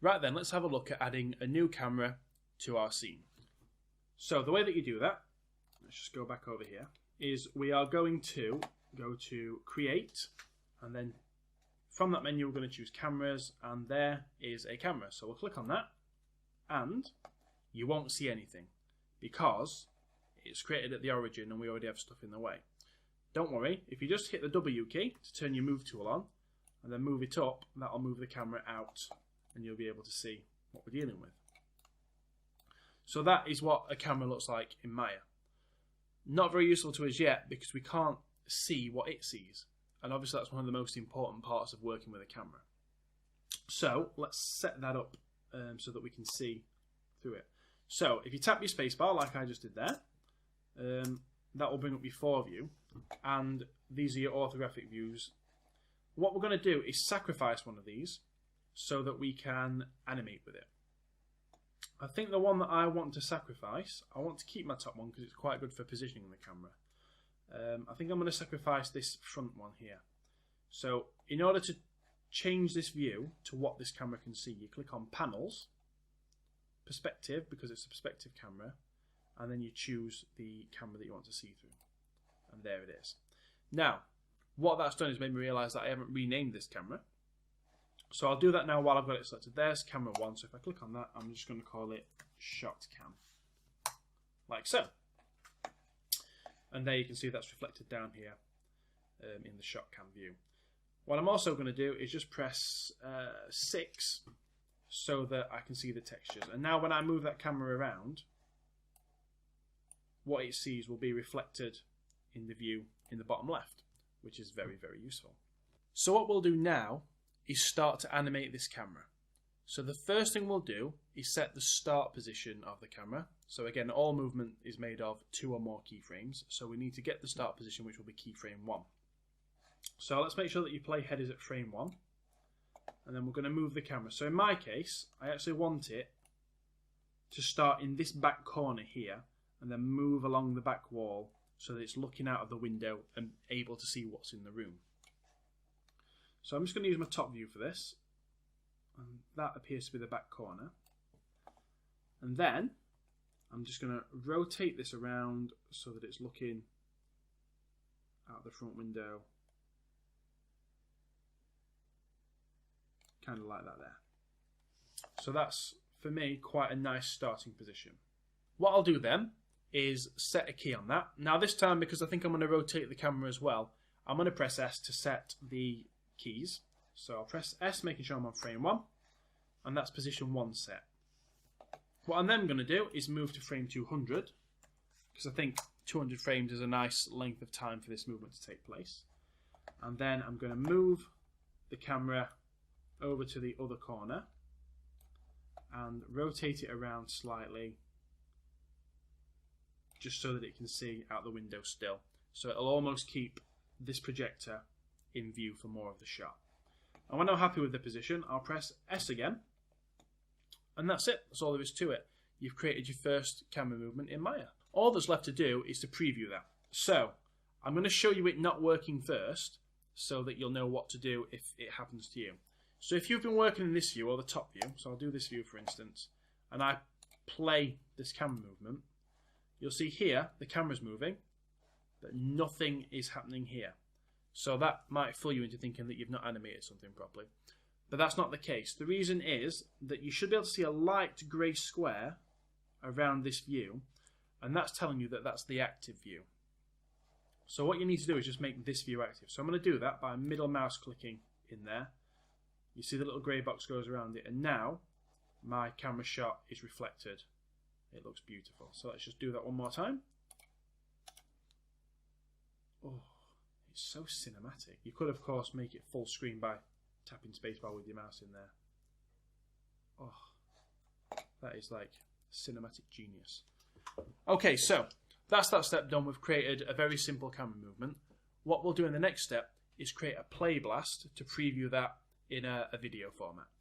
Right then, let's have a look at adding a new camera to our scene. So the way that you do that, let's just go back over here, is we are going to go to Create, and then from that menu we're going to choose Cameras, and there is a camera. So we'll click on that, and you won't see anything because it's created at the origin and we already have stuff in the way. Don't worry, if you just hit the W key to turn your move tool on, and then move it up, that'll move the camera out and you'll be able to see what we're dealing with. So that is what a camera looks like in Maya. Not very useful to us yet because we can't see what it sees. And obviously that's one of the most important parts of working with a camera. So let's set that up so that we can see through it. So if you tap your spacebar like I just did there, that will bring up your 4-view, and these are your orthographic views. What we're going to do is sacrifice one of these so that we can animate with it. I think the one that I want to sacrifice, I want to keep my top one because it's quite good for positioning the camera. I think I'm going to sacrifice this front one here. So in order to change this view to what this camera can see, you click on Panels, Perspective, because it's a perspective camera, and then you choose the camera that you want to see through. And there it is. Now, what that's done is made me realise that I haven't renamed this camera. So I'll do that now while I've got it selected. There's camera 1, so if I click on that, I'm just going to call it Shot Cam. Like so. And there you can see that's reflected down here in the Shot Cam view. What I'm also going to do is just press 6 so that I can see the textures. And now when I move that camera around, what it sees will be reflected in the view in the bottom left, which is very, very useful. So what we'll do now is start to animate this camera. So the first thing we'll do is set the start position of the camera. So again, all movement is made of 2 or more keyframes. So we need to get the start position, which will be keyframe 1. So let's make sure that your playhead is at frame 1. And then we're going to move the camera. So in my case, I actually want it to start in this back corner here and then move along the back wall so that it's looking out of the window and able to see what's in the room. So I'm just going to use my top view for this. And that appears to be the back corner. And then I'm just going to rotate this around so that it's looking out the front window. Kind of like that there. So that's, for me, quite a nice starting position. What I'll do then is set a key on that. Now this time, because I think I'm going to rotate the camera as well, I'm going to press S to set the keys. So I'll press S, making sure I'm on frame 1, and that's position 1 set. What I'm then going to do is move to frame 200, because I think 200 frames is a nice length of time for this movement to take place. And then I'm going to move the camera over to the other corner and rotate it around slightly, just so that it can see out the window still. So it'll almost keep this projector in view for more of the shot. And when I'm happy with the position, I'll press S again, and that's it. That's all there is to it. You've created your first camera movement in Maya. All that's left to do is to preview that. So I'm going to show you it not working first so that you'll know what to do if it happens to you. So if you've been working in this view, or the top view, so I'll do this view for instance, and I play this camera movement, you'll see here the camera's moving, but nothing is happening here. So that might fool you into thinking that you've not animated something properly. But that's not the case. The reason is that you should be able to see a light grey square around this view, and that's telling you that that's the active view. So what you need to do is just make this view active. So I'm going to do that by middle mouse clicking in there. You see the little grey box goes around it, and now my camera shot is reflected. It looks beautiful. So let's just do that one more time. Oh, it's so cinematic. You could, of course, make it full screen by tapping spacebar with your mouse in there. Oh, that is like cinematic genius. Okay, so that's that step done. We've created a very simple camera movement. What we'll do in the next step is create a play blast to preview that in a video format.